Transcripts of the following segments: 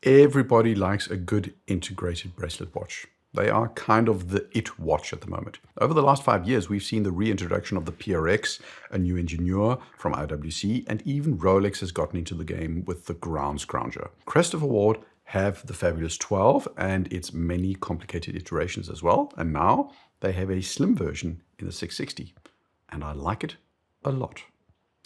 Everybody likes a good integrated bracelet watch. They are kind of the it watch at the moment. Over the last 5 years, we've seen the reintroduction of the PRX, a new Ingenieur from IWC, and even Rolex has gotten into the game with the Ground Scrounger. Crest of Award have the fabulous 12 and its many complicated iterations as well. And now they have a slim version in the 660. And I like it a lot.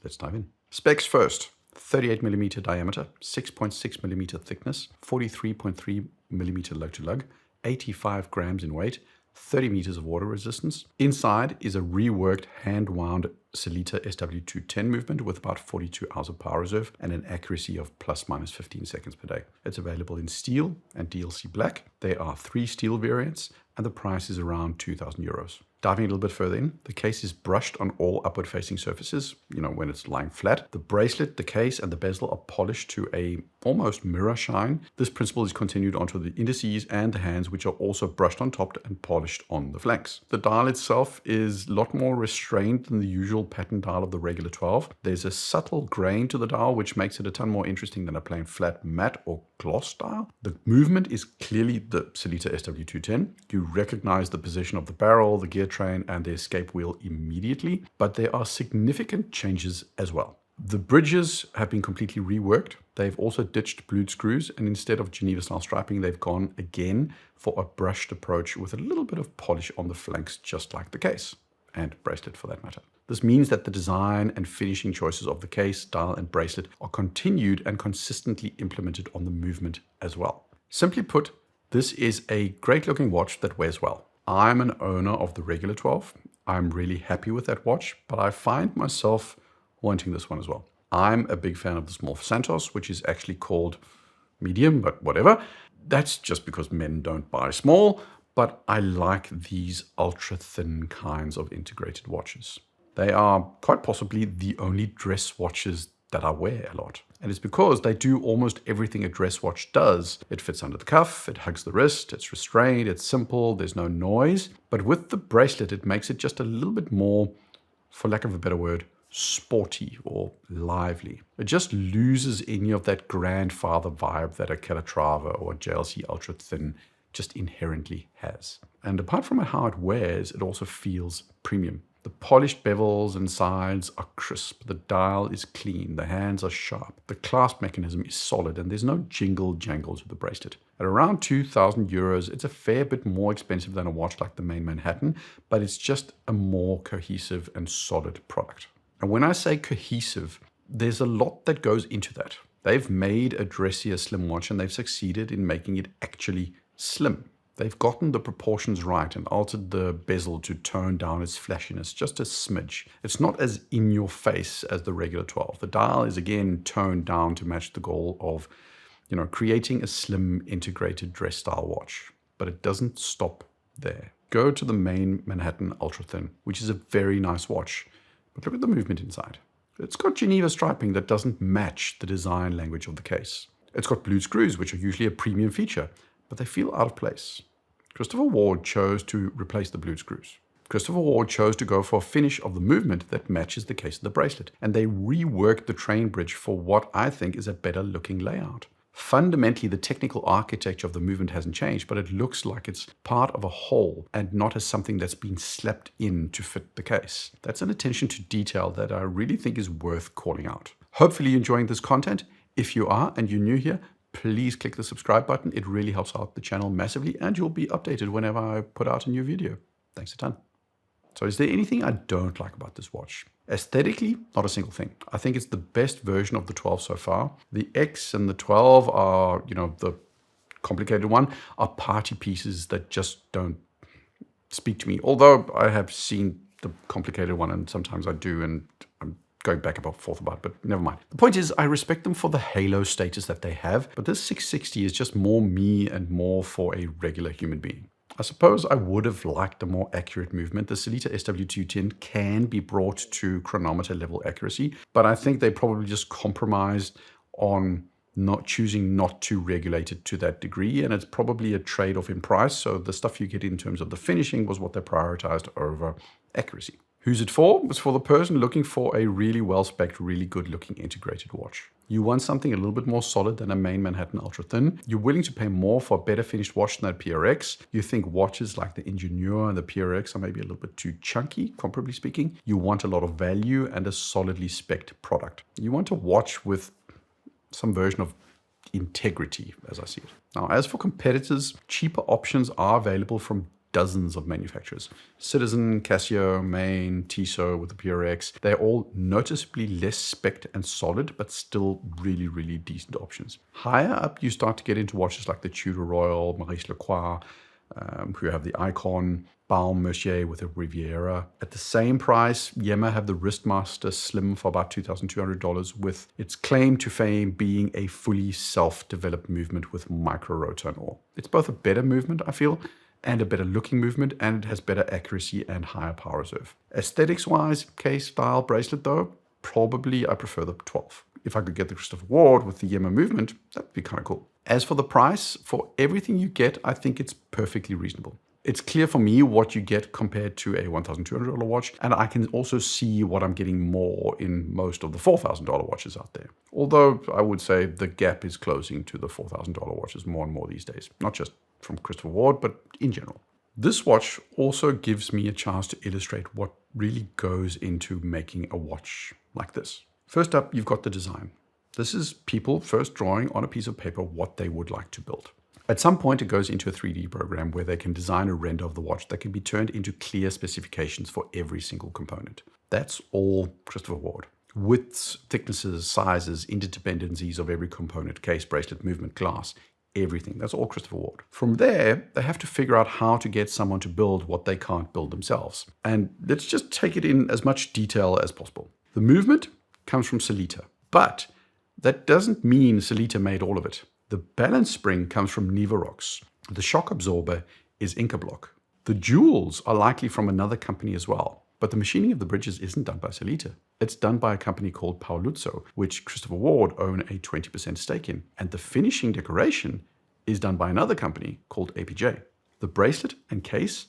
Let's dive in. Specs first. 38mm diameter, 6.6mm thickness, 43.3mm lug to lug, 85 grams in weight, 30 meters of water resistance. Inside is a reworked hand-wound Sellita SW210 movement with about 42 hours of power reserve and an accuracy of plus minus 15 seconds per day. It's available in steel and DLC black. There are 3 steel variants and the price is around 2,000 euros. Diving a little bit further in, the case is brushed on all upward facing surfaces, when it's lying flat. The bracelet, the case, and the bezel are polished to a almost mirror shine. This principle is continued onto the indices and the hands, which are also brushed on top and polished on the flanks. The dial itself is a lot more restrained than the usual pattern dial of the regular 12. There's a subtle grain to the dial, which makes it a ton more interesting than a plain flat matte or gloss dial. The movement is clearly the Sellita SW210. You recognize the position of the barrel, the gear train, and the escape wheel immediately, but there are significant changes as well. The bridges have been completely reworked. They've also ditched blued screws, and instead of Geneva style striping, they've gone again for a brushed approach with a little bit of polish on the flanks, just like the case and bracelet for that matter. This means that the design and finishing choices of the case, dial, and bracelet are continued and consistently implemented on the movement as well. Simply put, this is a great looking watch that wears well. I'm an owner of the regular 12. I'm really happy with that watch, but I find myself wanting this one as well. I'm a big fan of the small Santos, which is actually called medium, but whatever. That's just because men don't buy small, but I like these ultra thin kinds of integrated watches. They are quite possibly the only dress watches that I wear a lot. And it's because they do almost everything a dress watch does. It fits under the cuff, it hugs the wrist, it's restrained, it's simple, there's no noise. But with the bracelet, it makes it just a little bit more, for lack of a better word, sporty or lively. It just loses any of that grandfather vibe that a Calatrava or a JLC Ultra Thin just inherently has. And apart from how it wears, it also feels premium. The polished bevels and sides are crisp, the dial is clean, the hands are sharp, the clasp mechanism is solid, and there's no jingle jangle to the bracelet. At around 2,000 euros, it's a fair bit more expensive than a watch like the main Manhattan, but it's just a more cohesive and solid product. And when I say cohesive, there's a lot that goes into that. They've made a dressier slim watch and they've succeeded in making it actually slim. They've gotten the proportions right and altered the bezel to tone down its flashiness just a smidge. It's not as in your face as the regular 12. The dial is again toned down to match the goal of, creating a slim integrated dress style watch. But it doesn't stop there. Go to the main Manhattan Ultra Thin, which is a very nice watch. But look at the movement inside. It's got Geneva striping that doesn't match the design language of the case. It's got blued screws, which are usually a premium feature, but they feel out of place. Christopher Ward chose to replace the blued screws. Christopher Ward chose to go for a finish of the movement that matches the case of the bracelet, and they reworked the train bridge for what I think is a better looking layout. Fundamentally, the technical architecture of the movement hasn't changed, but it looks like it's part of a whole and not as something that's been slapped in to fit the case. That's an attention to detail that I really think is worth calling out. Hopefully you're enjoying this content. If you are and you're new here, please click the subscribe button. It really helps out the channel massively and you'll be updated whenever I put out a new video. Thanks a ton. So is there anything I don't like about this watch? Aesthetically, not a single thing. I think it's the best version of the 12 so far. The X and the 12 are, the complicated one, are party pieces that just don't speak to me. Although I have seen the complicated one and sometimes I do, and I'm going back and forth about it, but never mind. The point is, I respect them for the halo status that they have, but this 660 is just more me and more for a regular human being. I suppose I would have liked a more accurate movement. The Sellita SW210 can be brought to chronometer level accuracy, but I think they probably just compromised on choosing not to regulate it to that degree, and it's probably a trade-off in price, so the stuff you get in terms of the finishing was what they prioritized over accuracy. Who's it for? It's for the person looking for a really well-spec'd, really good-looking integrated watch. You want something a little bit more solid than a main Manhattan Ultra Thin. You're willing to pay more for a better finished watch than that PRX. You think watches like the Ingenieur and the PRX are maybe a little bit too chunky, comparably speaking. You want a lot of value and a solidly spec'd product. You want a watch with some version of integrity, as I see it. Now, as for competitors, cheaper options are available from dozens of manufacturers. Citizen, Casio, Main, Tissot with the PRX, they're all noticeably less spec'd and solid, but still really, really decent options. Higher up, you start to get into watches like the Tudor Royal, Maurice Lacroix, who have the Icon, Baume Mercier with the Riviera. At the same price, Yema have the Wristmaster Slim for about $2,200, with its claim to fame being a fully self-developed movement with micro rotor and all. It's both a better movement, I feel, and a better looking movement, and it has better accuracy and higher power reserve. Aesthetics-wise, case style bracelet though, probably I prefer the 12. If I could get the Christopher Ward with the Yema movement, that'd be kind of cool. As for the price, for everything you get, I think it's perfectly reasonable. It's clear for me what you get compared to a $1,200 watch, and I can also see what I'm getting more in most of the $4,000 watches out there. Although I would say the gap is closing to the $4,000 watches more and more these days, not just from Christopher Ward, but in general. This watch also gives me a chance to illustrate what really goes into making a watch like this. First up, you've got the design. This is people first drawing on a piece of paper what they would like to build. At some point, it goes into a 3D program where they can design a render of the watch that can be turned into clear specifications for every single component. That's all Christopher Ward. Widths, thicknesses, sizes, interdependencies of every component, case, bracelet, movement, glass, everything. That's all Christopher Ward. From there, they have to figure out how to get someone to build what they can't build themselves. And let's just take it in as much detail as possible. The movement comes from Sellita, but that doesn't mean Sellita made all of it. The balance spring comes from Nivarox. The shock absorber is Incablock. The jewels are likely from another company as well, but the machining of the bridges isn't done by Sellita. It's done by a company called Paoluzzo, which Christopher Ward own a 20% stake in. And the finishing decoration is done by another company called APJ. The bracelet and case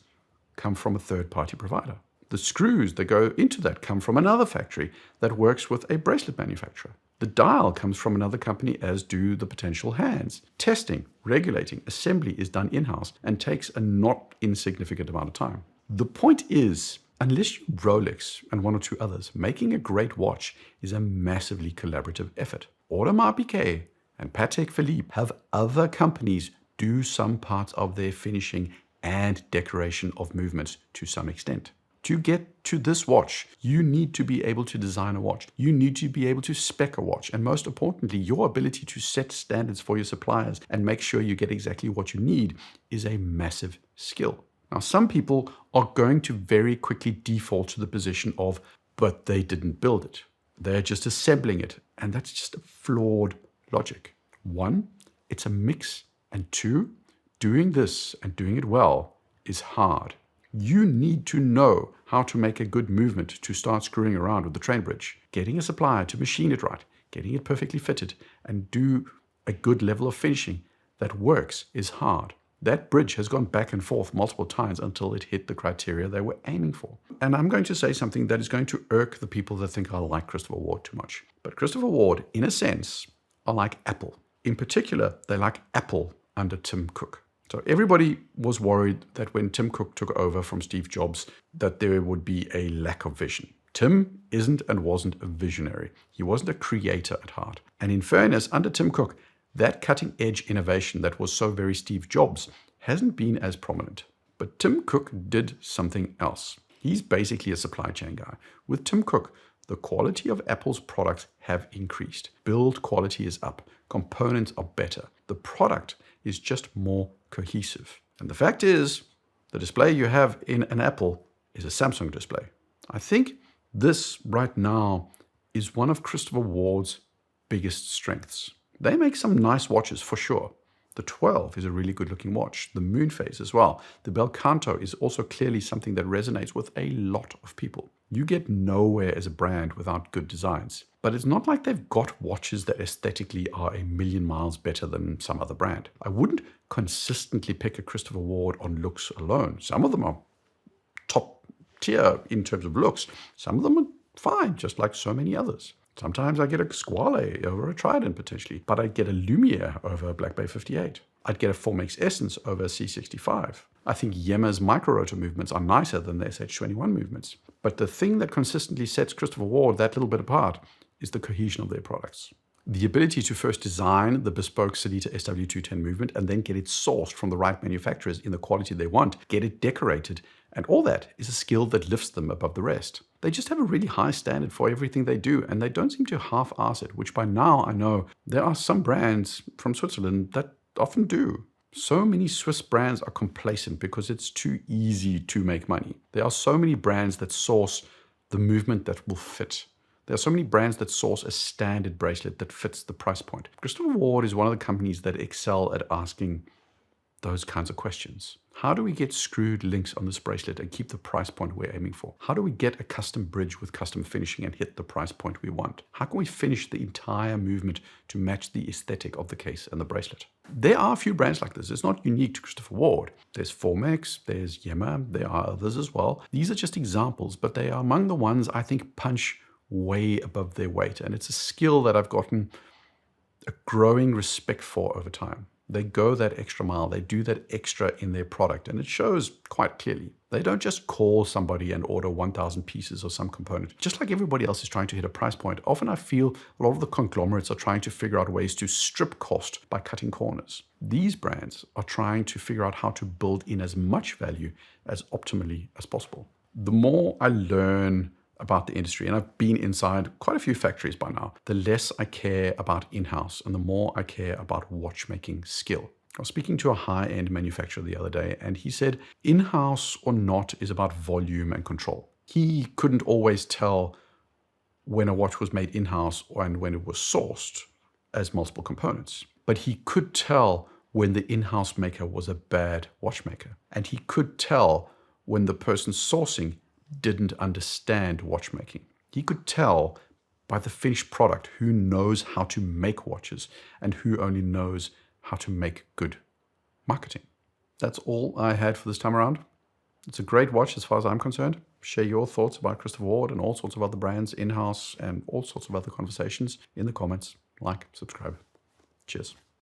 come from a third-party provider. The screws that go into that come from another factory that works with a bracelet manufacturer. The dial comes from another company, as do the potential hands. Testing, regulating, assembly is done in-house and takes a not insignificant amount of time. The point is, unless you Rolex and one or two others, making a great watch is a massively collaborative effort. Audemars Piguet and Patek Philippe have other companies do some parts of their finishing and decoration of movements to some extent. To get to this watch, you need to be able to design a watch. You need to be able to spec a watch. And most importantly, your ability to set standards for your suppliers and make sure you get exactly what you need is a massive skill. Now, some people are going to very quickly default to the position of, but they didn't build it. They're just assembling it. And that's just a flawed logic. One, it's a mix. And two, doing this and doing it well is hard. You need to know how to make a good movement to start screwing around with the train bridge. Getting a supplier to machine it right, getting it perfectly fitted, and do a good level of finishing that works is hard. That bridge has gone back and forth multiple times until it hit the criteria they were aiming for. And I'm going to say something that is going to irk the people that think I like Christopher Ward too much. But Christopher Ward, in a sense, are like Apple. In particular, they like Apple under Tim Cook. So everybody was worried that when Tim Cook took over from Steve Jobs, that there would be a lack of vision. Tim isn't and wasn't a visionary. He wasn't a creator at heart. And in fairness, under Tim Cook, that cutting-edge innovation that was so very Steve Jobs hasn't been as prominent. But Tim Cook did something else. He's basically a supply chain guy. With Tim Cook, the quality of Apple's products have increased. Build quality is up. Components are better. The product is just more cohesive. And the fact is, the display you have in an Apple is a Samsung display. I think this right now is one of Christopher Ward's biggest strengths. They make some nice watches for sure. The 12 is a really good looking watch. The moon phase as well. The Bel Canto is also clearly something that resonates with a lot of people. You get nowhere as a brand without good designs. But it's not like they've got watches that aesthetically are a million miles better than some other brand. I wouldn't consistently pick a Christopher Ward on looks alone. Some of them are top tier in terms of looks. Some of them are fine, just like so many others. Sometimes I get a Squale over a Trident potentially, but I'd get a Lumiere over a Black Bay 58. I'd get a Formex Essence over a C65. I think Yema's micro-rotor movements are nicer than the SH21 movements. But the thing that consistently sets Christopher Ward that little bit apart is the cohesion of their products. The ability to first design the bespoke Sellita SW210 movement and then get it sourced from the right manufacturers in the quality they want, get it decorated, and all that is a skill that lifts them above the rest. They just have a really high standard for everything they do, and they don't seem to half-ass it, which by now I know there are some brands from Switzerland that often do. So many Swiss brands are complacent because it's too easy to make money. There are so many brands that source the movement that will fit. There are so many brands that source a standard bracelet that fits the price point. Christopher Ward is one of the companies that excel at asking those kinds of questions. How do we get screwed links on this bracelet and keep the price point we're aiming for? How do we get a custom bridge with custom finishing and hit the price point we want? How can we finish the entire movement to match the aesthetic of the case and the bracelet? There are a few brands like this. It's not unique to Christopher Ward. There's Formex, there's Yema, there are others as well. These are just examples, but they are among the ones I think punch way above their weight. And it's a skill that I've gotten a growing respect for over time. They go that extra mile. They do that extra in their product, and it shows quite clearly. They don't just call somebody and order 1,000 pieces or some component. Just like everybody else is trying to hit a price point, often I feel a lot of the conglomerates are trying to figure out ways to strip cost by cutting corners. These brands are trying to figure out how to build in as much value as optimally as possible. The more I learn about the industry, and I've been inside quite a few factories by now, the less I care about in-house and the more I care about watchmaking skill. I was speaking to a high-end manufacturer the other day, and he said in-house or not is about volume and control. He couldn't always tell when a watch was made in-house and when it was sourced as multiple components, but he could tell when the in-house maker was a bad watchmaker, and he could tell when the person sourcing didn't understand watchmaking. He could tell by the finished product who knows how to make watches and who only knows how to make good marketing. That's all I had for this time around. It's a great watch as far as I'm concerned. Share your thoughts about Christopher Ward and all sorts of other brands in-house and all sorts of other conversations in the comments. Like, subscribe. Cheers.